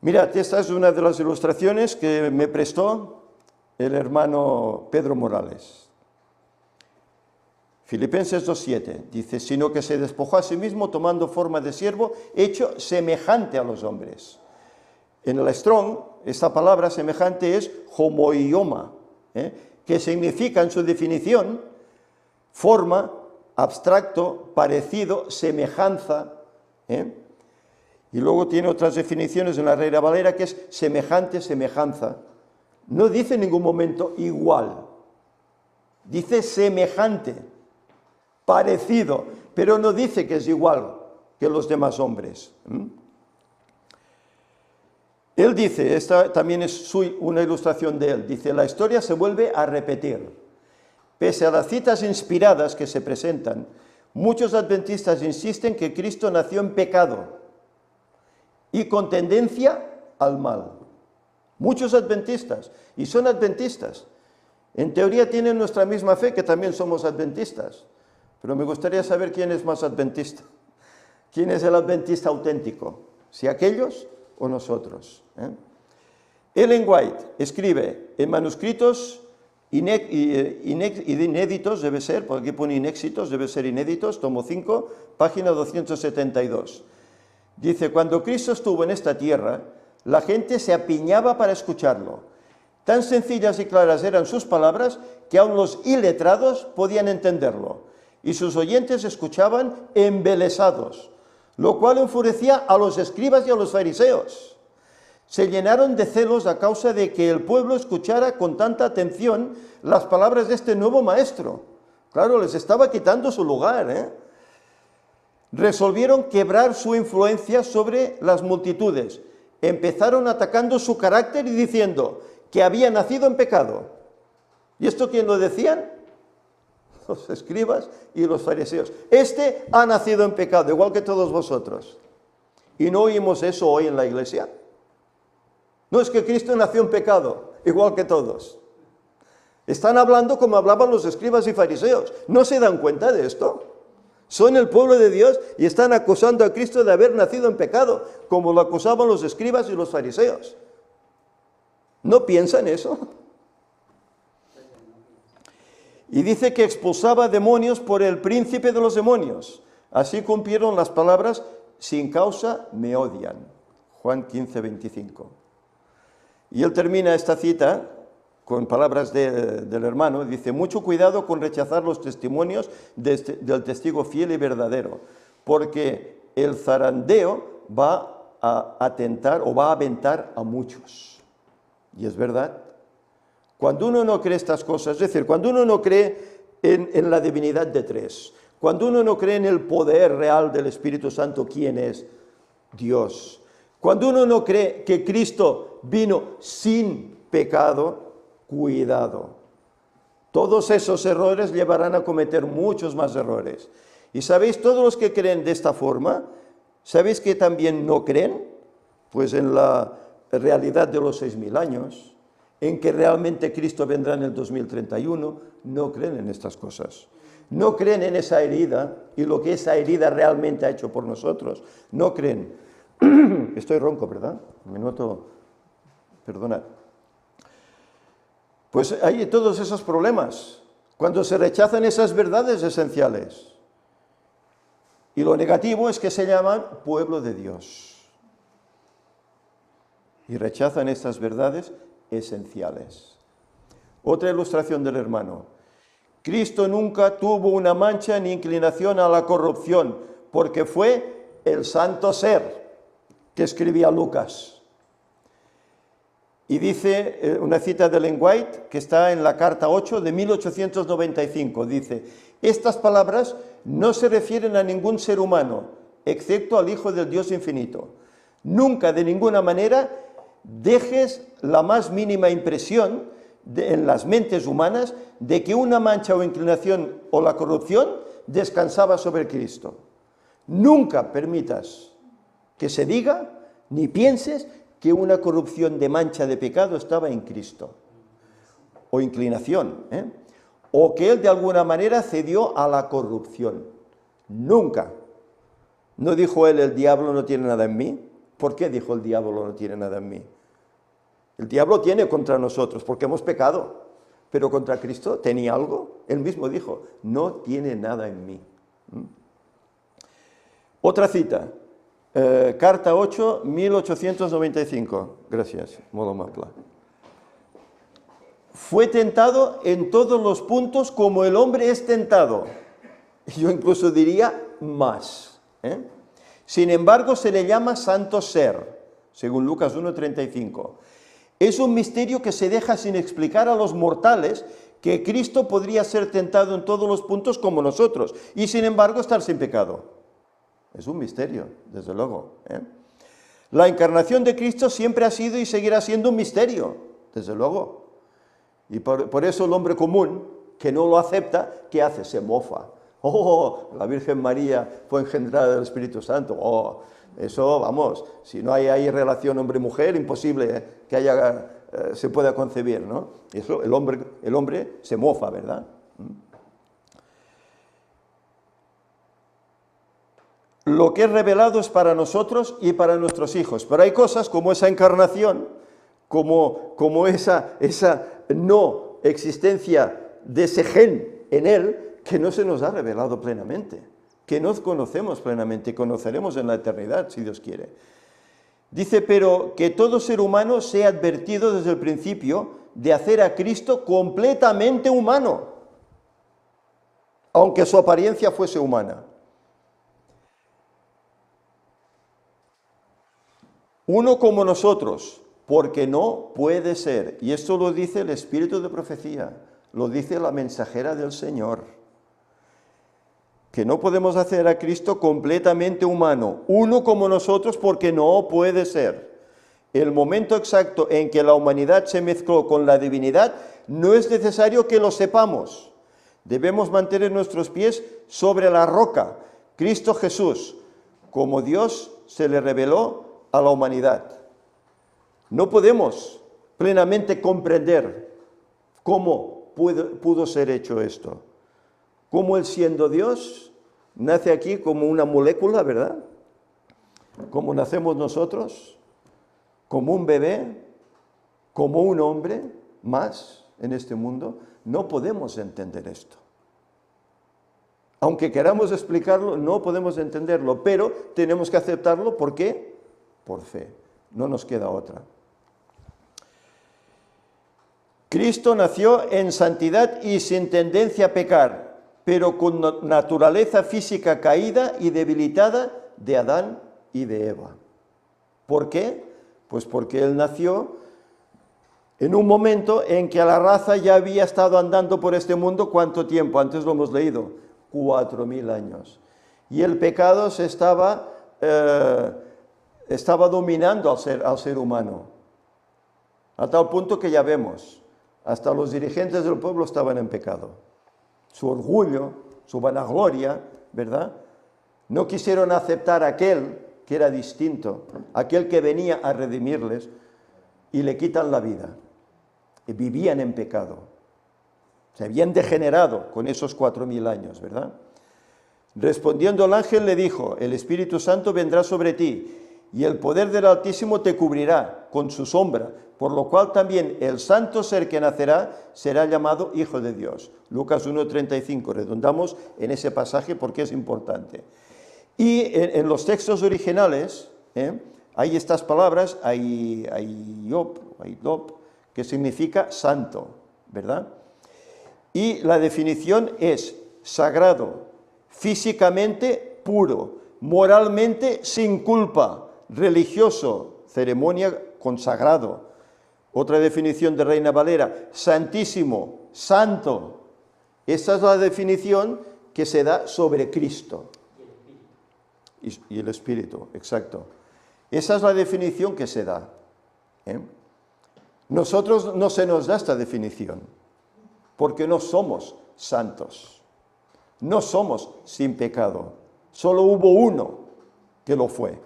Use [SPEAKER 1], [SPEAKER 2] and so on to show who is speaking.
[SPEAKER 1] Mirad, esta es una de las ilustraciones que me prestó el hermano Pedro Morales. Filipenses 2:7 dice, sino que se despojó a sí mismo tomando forma de siervo, hecho semejante a los hombres. En el Strong, esta palabra semejante es homoioma, que significa en su definición forma, abstracto, parecido, semejanza. Y luego tiene otras definiciones en la Reina Valera que es semejante, semejanza. No dice en ningún momento igual, dice semejante, parecido, pero no dice que es igual que los demás hombres. Él dice, esta también es una ilustración de él, dice, la historia se vuelve a repetir. Pese a las citas inspiradas que se presentan, muchos adventistas insisten que Cristo nació en pecado y con tendencia al mal. Muchos adventistas, y son adventistas. En teoría tienen nuestra misma fe, que también somos adventistas. Pero me gustaría saber quién es más adventista. ¿Quién es el adventista auténtico? ¿Si aquellos o nosotros? Ellen White escribe en manuscritos inéditos, debe ser, porque aquí pone inéxitos, debe ser inéditos, tomo 5, página 272. Dice, cuando Cristo estuvo en esta tierra, la gente se apiñaba para escucharlo. Tan sencillas y claras eran sus palabras que aun los iletrados podían entenderlo. Y sus oyentes escuchaban embelesados, lo cual enfurecía a los escribas y a los fariseos. Se llenaron de celos a causa de que el pueblo escuchara con tanta atención las palabras de este nuevo maestro. Claro, les estaba quitando su lugar, Resolvieron quebrar su influencia sobre las multitudes. Empezaron atacando su carácter y diciendo que había nacido en pecado. ¿Y esto quién lo decían? Los escribas y los fariseos. Este ha nacido en pecado, igual que todos vosotros. ¿Y no oímos eso hoy en la iglesia? No, es que Cristo nació en pecado, igual que todos. Están hablando como hablaban los escribas y fariseos. ¿No se dan cuenta de esto? Son el pueblo de Dios y están acusando a Cristo de haber nacido en pecado, como lo acusaban los escribas y los fariseos. ¿No piensan eso? Y dice que expulsaba demonios por el príncipe de los demonios. Así cumplieron las palabras, sin causa me odian. Juan 15:25. Y él termina esta cita con palabras del hermano, dice, mucho cuidado con rechazar los testimonios del testigo fiel y verdadero, porque el zarandeo va a atentar o va a aventar a muchos. Y es verdad. Cuando uno no cree estas cosas, es decir, cuando uno no cree en la divinidad de tres, cuando uno no cree en el poder real del Espíritu Santo, ¿quién es? Dios. Cuando uno no cree que Cristo vino sin pecado, cuidado. Todos esos errores llevarán a cometer muchos más errores. Y sabéis, todos los que creen de esta forma, ¿sabéis que también no creen? Pues en la realidad de los 6000 años, en que realmente Cristo vendrá en el 2031, no creen en estas cosas. No creen en esa herida y lo que esa herida realmente ha hecho por nosotros. No creen. Estoy ronco, ¿verdad? Me noto. Perdonad. Pues hay todos esos problemas cuando se rechazan esas verdades esenciales. Y lo negativo es que se llaman pueblo de Dios. Y rechazan estas verdades esenciales. Otra ilustración del hermano. Cristo nunca tuvo una mancha ni inclinación a la corrupción, porque fue el santo ser que escribía Lucas. Y dice una cita de Ellen White, que está en la carta 8 de 1895, dice, estas palabras no se refieren a ningún ser humano, excepto al Hijo del Dios infinito. Nunca, de ninguna manera, dejes la más mínima impresión en las mentes humanas de que una mancha o inclinación o la corrupción descansaba sobre Cristo. Nunca permitas que se diga, ni pienses, que una corrupción de mancha de pecado estaba en Cristo, o inclinación, o que Él de alguna manera cedió a la corrupción. Nunca. ¿No dijo Él, el diablo no tiene nada en mí? ¿Por qué dijo el diablo no tiene nada en mí? El diablo tiene contra nosotros porque hemos pecado, pero contra Cristo tenía algo. Él mismo dijo, no tiene nada en mí. Otra cita, carta 8, 1895. Gracias, molt amable. Fue tentado en todos los puntos como el hombre es tentado. Yo incluso diría más. Sin embargo, se le llama santo ser, según Lucas 1:35. Es un misterio que se deja sin explicar a los mortales, que Cristo podría ser tentado en todos los puntos como nosotros, y sin embargo estar sin pecado. Es un misterio, desde luego. La encarnación de Cristo siempre ha sido y seguirá siendo un misterio, desde luego. Y por eso el hombre común, que no lo acepta, ¿qué hace? Se mofa. Oh, la Virgen María fue engendrada del Espíritu Santo. Oh, eso, vamos, si no hay ahí relación hombre-mujer, imposible que se pueda concebir, ¿no? Eso, el hombre se mofa, ¿verdad? Lo que es revelado es para nosotros y para nuestros hijos, pero hay cosas como esa encarnación, como esa no existencia de ese gen en él, que no se nos ha revelado plenamente, que no conocemos plenamente y conoceremos en la eternidad, si Dios quiere. Dice, pero que todo ser humano sea advertido desde el principio de hacer a Cristo completamente humano, aunque su apariencia fuese humana. Uno como nosotros, porque no puede ser. Y esto lo dice el Espíritu de profecía, lo dice la mensajera del Señor. Que no podemos hacer a Cristo completamente humano, uno como nosotros, porque no puede ser. El momento exacto en que la humanidad se mezcló con la divinidad no es necesario que lo sepamos. Debemos mantener nuestros pies sobre la roca, Cristo Jesús, como Dios se le reveló a la humanidad. No podemos plenamente comprender cómo pudo ser hecho esto. Cómo Él, siendo Dios, nace aquí como una molécula, ¿verdad? Como nacemos nosotros, como un bebé, como un hombre más en este mundo. No podemos entender esto. Aunque queramos explicarlo, no podemos entenderlo, pero tenemos que aceptarlo. ¿Por qué? Por fe. No nos queda otra. Cristo nació en santidad y sin tendencia a pecar, pero con naturaleza física caída y debilitada de Adán y de Eva. ¿Por qué? Pues porque Él nació en un momento en que la raza ya había estado andando por este mundo. ¿Cuánto tiempo? Antes lo hemos leído, 4000 años. Y el pecado se estaba dominando al ser humano, a tal punto que ya vemos, hasta los dirigentes del pueblo estaban en pecado. Su orgullo, su vanagloria, ¿verdad? No quisieron aceptar a aquel que era distinto, aquel que venía a redimirles, y le quitan la vida. Y vivían en pecado. Se habían degenerado con esos 4000 años, ¿verdad? Respondiendo el ángel le dijo, el Espíritu Santo vendrá sobre ti, y el poder del Altísimo te cubrirá con su sombra, por lo cual también el santo ser que nacerá será llamado Hijo de Dios. Lucas 1:35, redundamos en ese pasaje porque es importante. Y en los textos originales hay estas palabras, ayop, que significa santo, ¿verdad? Y la definición es sagrado, físicamente puro, moralmente sin culpa, religioso, ceremonia consagrado. Otra definición de Reina Valera, santísimo, santo. Esa es la definición que se da sobre Cristo. Y el Espíritu, exacto. Esa es la definición que se da. Nosotros no se nos da esta definición, porque no somos santos. No somos sin pecado. Solo hubo uno que lo fue.